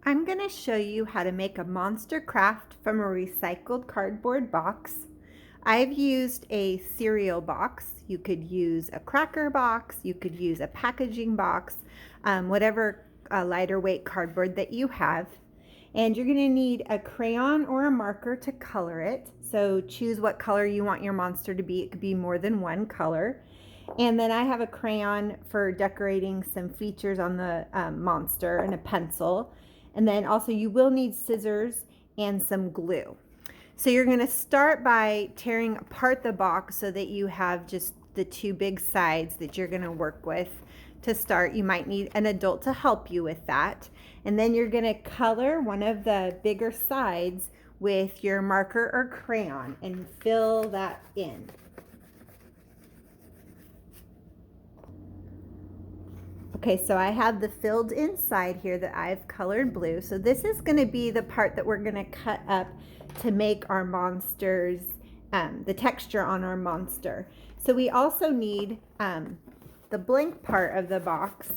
I'm going to show you how to make a monster craft from a recycled cardboard box. I've used a cereal box. You could use a cracker box, you could use a packaging box, whatever lighter weight cardboard that you have. And you're going to need a crayon or a marker to color it. So choose what color you want your monster to be. It could be more than one color. And then I have a crayon for decorating some features on the monster and a pencil. And then also you will need scissors and some glue. So you're going to start by tearing apart the box so that you have just the two big sides that you're going to work with. To start, you might need an adult to help you with that. And then you're going to color one of the bigger sides with your marker or crayon and fill that in. Okay, so I have the filled inside here that I've colored blue. So this is going to be the part that we're going to cut up to make our monsters, the texture on our monster. So we also need the blank part of the box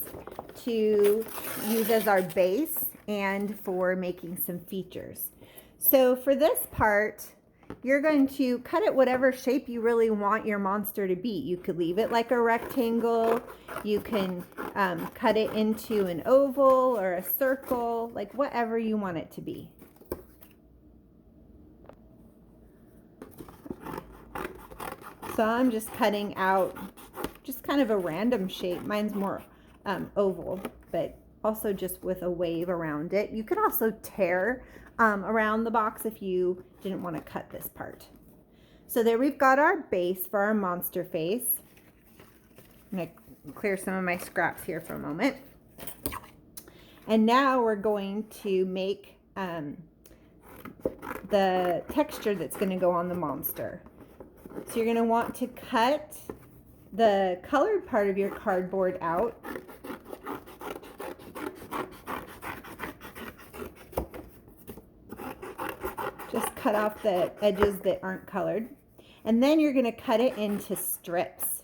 to use as our base and for making some features. So for this part, you're going to cut it whatever shape you really want your monster to be. You could leave it like a rectangle. You can cut it into an oval or a circle, like whatever you want it to be. So I'm just cutting out just kind of a random shape. Mine's more oval, but also just with a wave around it. You could also tear around the box if you didn't want to cut this part. So there we've got our base for our monster face. I'm going to clear some of my scraps here for a moment. And now we're going to make the texture that's going to go on the monster. So you're going to want to cut the colored part of your cardboard out. Just cut off the edges that aren't colored. And then you're going to cut it into strips.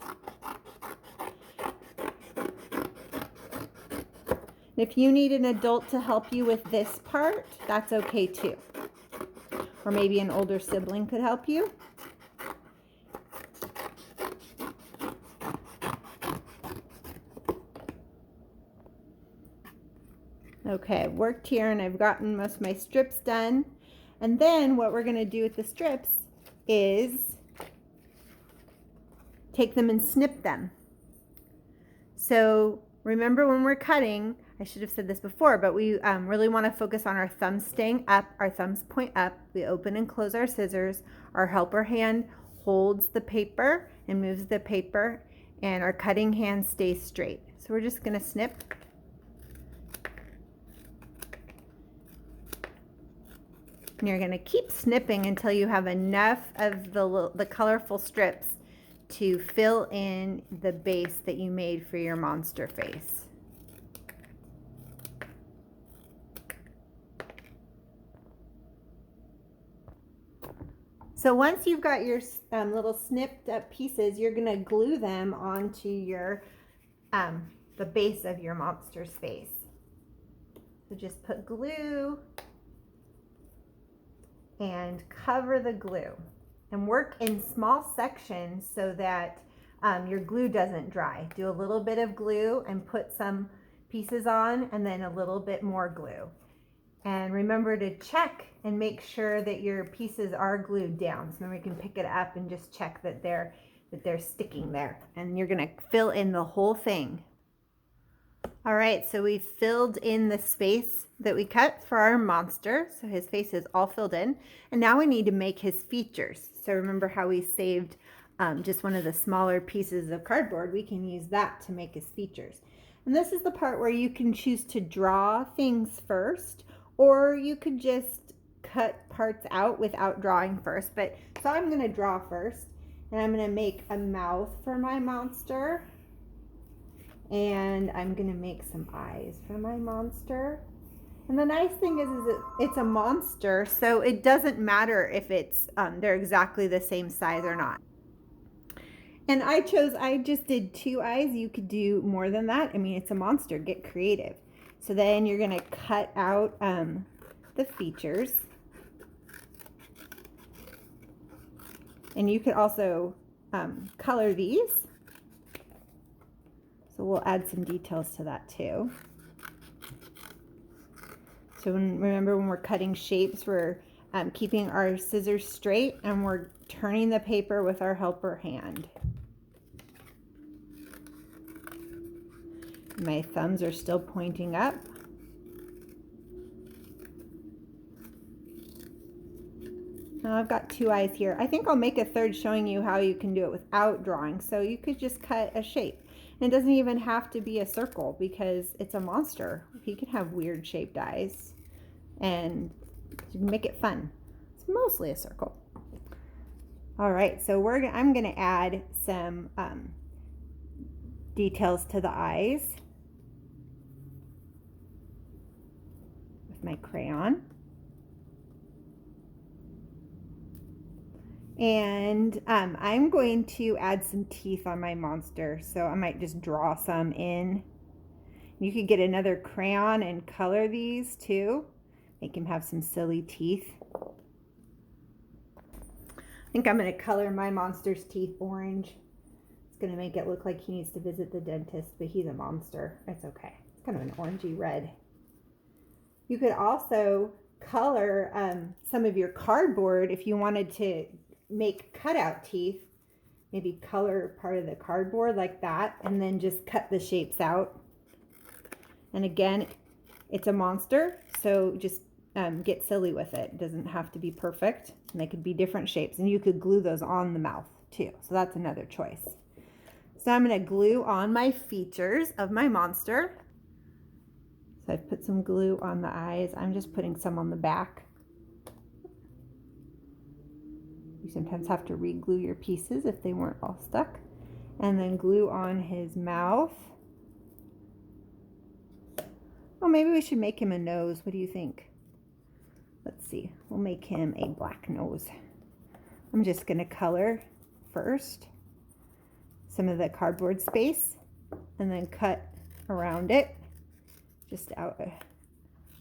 If you need an adult to help you with this part, that's okay too. Or maybe an older sibling could help you. Okay, I've worked here and I've gotten most of my strips done. And then what we're going to do with the strips is take them and snip them. So remember when we're cutting, I should have said this before, but we really want to focus on our thumbs staying up, our thumbs point up. We open and close our scissors. Our helper hand holds the paper and moves the paper, and our cutting hand stays straight. So we're just going to snip. And you're going to keep snipping until you have enough of the colorful strips to fill in the base that you made for your monster face. So once you've got your little snipped up pieces, you're going to glue them onto your the base of your monster's face. So just put glue and cover the glue and work in small sections so that your glue doesn't dry. Do a little bit of glue and put some pieces on, and then a little bit more glue. And remember to check and make sure that your pieces are glued down. So then we can pick it up and just check that they're sticking there. And you're gonna fill in the whole thing. All right, so we filled in the space that we cut for our monster. So his face is all filled in. And now we need to make his features. So remember how we saved just one of the smaller pieces of cardboard? We can use that to make his features. And this is the part where you can choose to draw things first, or you could just cut parts out without drawing first. But so I'm gonna draw first, and I'm gonna make a mouth for my monster. And I'm gonna make some eyes for my monster. And the nice thing is it's a monster, so it doesn't matter if it's they're exactly the same size or not. And I just did 2 eyes. You could do more than that. I mean, it's a monster, get creative. So then you're going to cut out the features. And you could also color these. So we'll add some details to that too. So remember, when we're cutting shapes, we're keeping our scissors straight and we're turning the paper with our helper hand. My thumbs are still pointing up. Now I've got two eyes here. I think I'll make a third showing you how you can do it without drawing. So you could just cut a shape. And it doesn't even have to be a circle because it's a monster. He can have weird shaped eyes. And you can make it fun. It's mostly a circle. All right, so I'm going to add some details to the eyes with my crayon. And I'm going to add some teeth on my monster, so I might just draw some in. You could get another crayon and color these too. Make him have some silly teeth. I think I'm going to color my monster's teeth orange. It's going to make it look like he needs to visit the dentist, but he's a monster. It's okay. It's kind of an orangey red. You could also color some of your cardboard if you wanted to make cutout teeth. Maybe color part of the cardboard like that and then just cut the shapes out. And again, it's a monster, so just get silly with it. It doesn't have to be perfect, and they could be different shapes, and you could glue those on the mouth too, so that's another choice. So I'm going to glue on my features of my monster. So I've put some glue on the eyes. I'm just putting some on the back. You sometimes have to re-glue your pieces if they weren't all stuck. And then glue on his mouth. Oh, maybe we should make him a nose. What do you think? Let's see. We'll make him a black nose. I'm just going to color first some of the cardboard space and then cut around it just out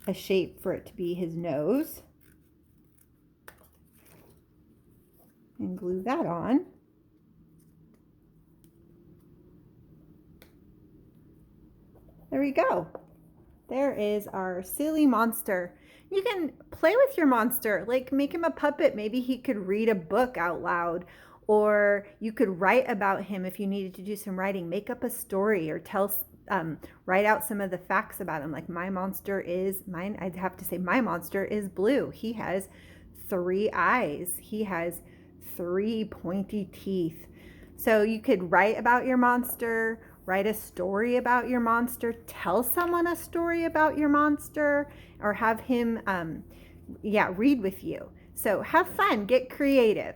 a shape for it to be his nose. And glue that on. There we go. There is our silly monster. You can play with your monster, like make him a puppet. Maybe he could read a book out loud, or you could write about him if you needed to do some writing. Make up a story or write out some of the facts about him. Like I'd have to say my monster is blue. He has 3 eyes. He has 3 pointy teeth. So you could write about your monster, write a story about your monster, tell someone a story about your monster, or have him read with you. So have fun, get creative.